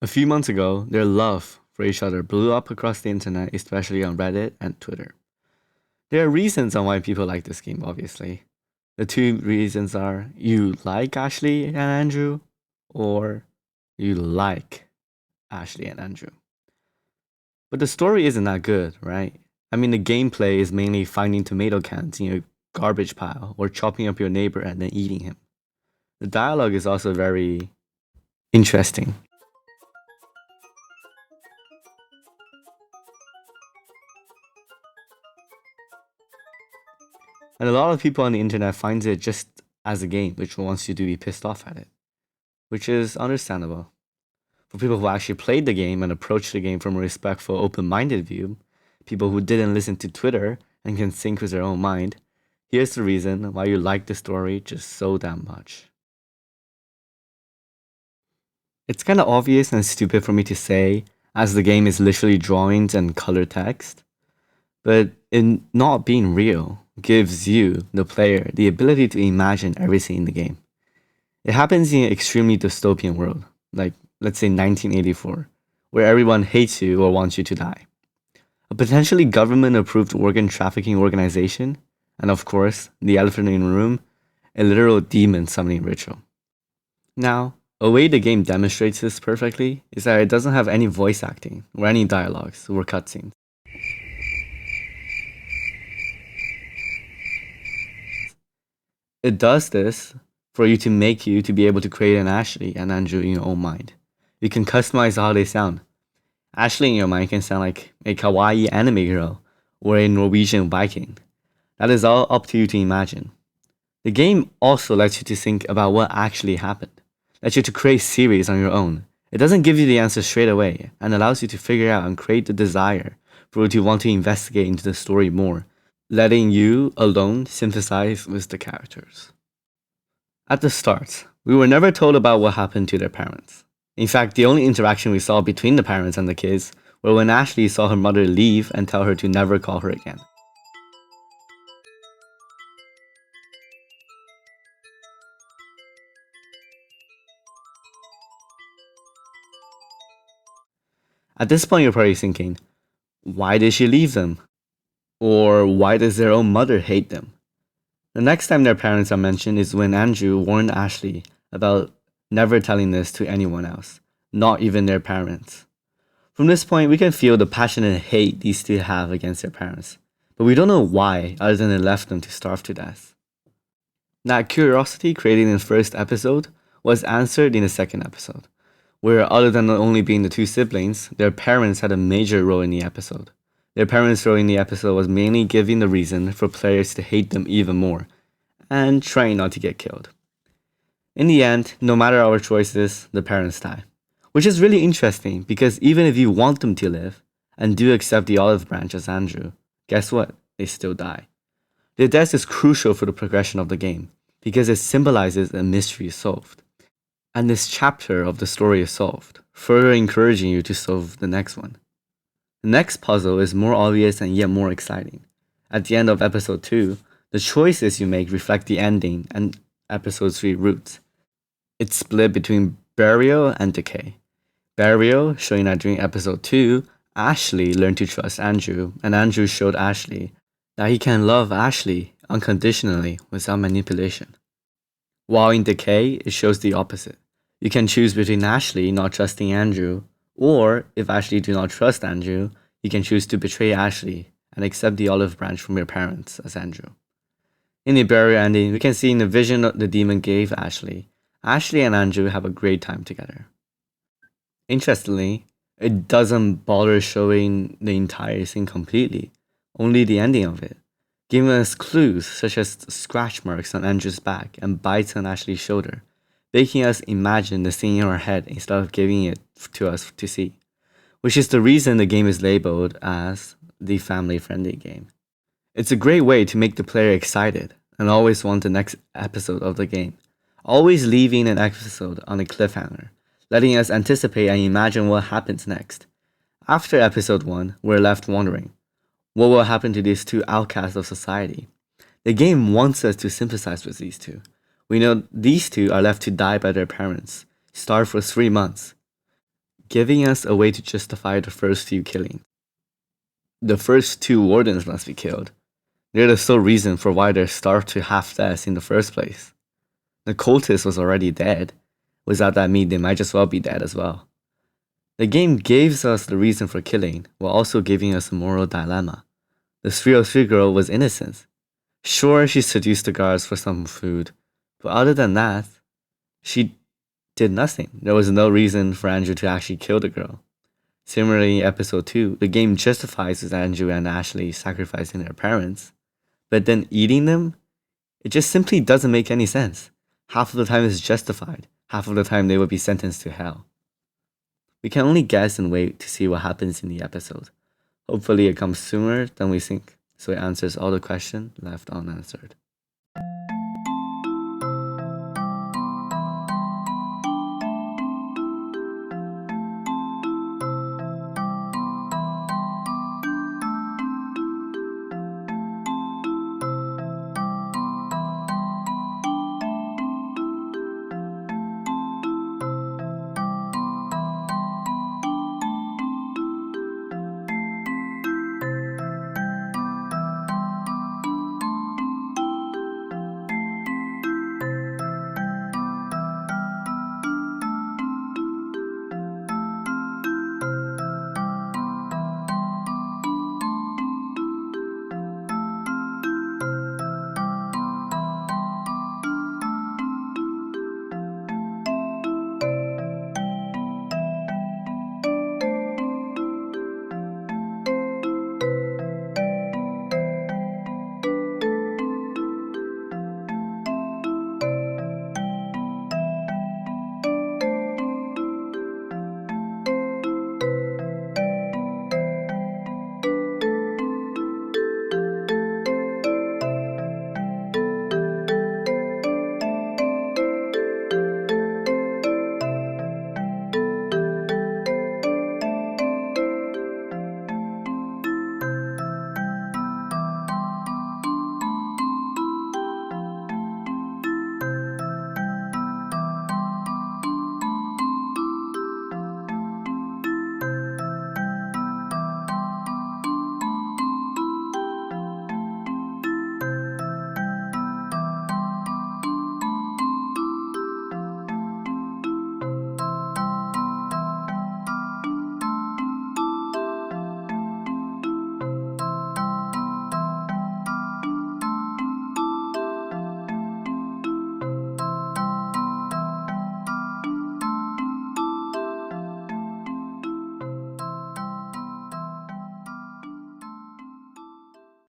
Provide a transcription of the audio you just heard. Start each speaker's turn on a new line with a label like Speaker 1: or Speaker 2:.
Speaker 1: A few months ago, their love for each other blew up across the internet, especially on Reddit and Twitter. There are reasons on why people like this game, obviously. The two reasons are you like Ashley and Andrew, or you like Ashley and Andrew. But the story isn't that good, right? I mean, the gameplay is mainly finding tomato cans in your garbage pile or chopping up your neighbor and then eating him. The dialogue is also very interesting. And a lot of people on the internet finds it just as a game, which wants you to be pissed off at it, which is understandable. For people who actually played the game and approached the game from a respectful, open-minded view, people who didn't listen to Twitter and can think with their own mind, here's the reason why you like the story just so damn much. It's kind of obvious and stupid for me to say, as the game is literally drawings and color text, but in not being real gives you, the player, the ability to imagine everything in the game. It happens in an extremely dystopian world, like let's say 1984, where everyone hates you or wants you to die. A potentially government approved organ trafficking organization, and of course, the elephant in the room, a literal demon summoning ritual. Now, a way the game demonstrates this perfectly is that it doesn't have any voice acting or any dialogues or cutscenes. It does this for you to make you to be able to create an Ashley and Andrew in your own mind. You can customize how they sound. Ashley in your mind can sound like a kawaii anime girl or a Norwegian Viking. That is all up to you to imagine. The game also lets you to think about what actually happened, lets you to create series on your own. It doesn't give you the answer straight away and allows you to figure out and create the desire for you to want to investigate into the story more, letting you alone sympathize with the characters. At the start, we were never told about what happened to their parents. In fact, the only interaction we saw between the parents and the kids were when Ashley saw her mother leave and tell her to never call her again. At this point, you're probably thinking, why did she leave them? Or why does their own mother hate them? The next time their parents are mentioned is when Andrew warned Ashley about never telling this to anyone else, not even their parents. From this point, we can feel the passionate hate these two have against their parents, but we don't know why other than they left them to starve to death. That curiosity created in the first episode was answered in the second episode, where other than only being the two siblings, their parents had a major role in the episode. Their parents' role in the episode was mainly giving the reason for players to hate them even more, and trying not to get killed. In the end, no matter our choices, the parents die. Which is really interesting because even if you want them to live, and do accept the olive branch as Andrew, guess what? They still die. Their death is crucial for the progression of the game, because it symbolizes a mystery solved. And this chapter of the story is solved, further encouraging you to solve the next one. The next puzzle is more obvious and yet more exciting. At the end of episode 2, the choices you make reflect the ending and episode 3 roots. It's split between burial and decay. Burial, showing that during episode 2, Ashley learned to trust Andrew, and Andrew showed Ashley that he can love Ashley unconditionally without manipulation. While in decay, it shows the opposite. You can choose between Ashley not trusting Andrew, or if Ashley do not trust Andrew, you can choose to betray Ashley and accept the olive branch from your parents as Andrew. In the burial ending, we can see in the vision the demon gave Ashley, Ashley and Andrew have a great time together. Interestingly, it doesn't bother showing the entire thing completely, only the ending of it, giving us clues such as scratch marks on Andrew's back and bites on Ashley's shoulder, making us imagine the scene in our head instead of giving it to us to see, which is the reason the game is labeled as the family-friendly game. It's a great way to make the player excited and always want the next episode of the game, always leaving an episode on a cliffhanger, letting us anticipate and imagine what happens next. After episode 1, we're left wondering, what will happen to these two outcasts of society? The game wants us to sympathize with these two. We know these two are left to die by their parents, starved for 3 months. giving us a way to justify the first few killings. The first two wardens must be killed. They're the sole reason for why they're starved to half-death in the first place. The cultist was already dead. Without that meat, they might just well be dead as well. The game gives us the reason for killing, while also giving us a moral dilemma. The 303 girl was innocent. Sure, she seduced the guards for some food, but other than that, she did nothing. There was no reason for Andrew to actually kill the girl. Similarly, in episode 2, the game justifies with Andrew and Ashley sacrificing their parents, but then eating them? It just simply doesn't make any sense. Half of the time it's justified, half of the time they would be sentenced to hell. We can only guess and wait to see what happens in the episode. Hopefully it comes sooner than we think, so it answers all the questions left unanswered.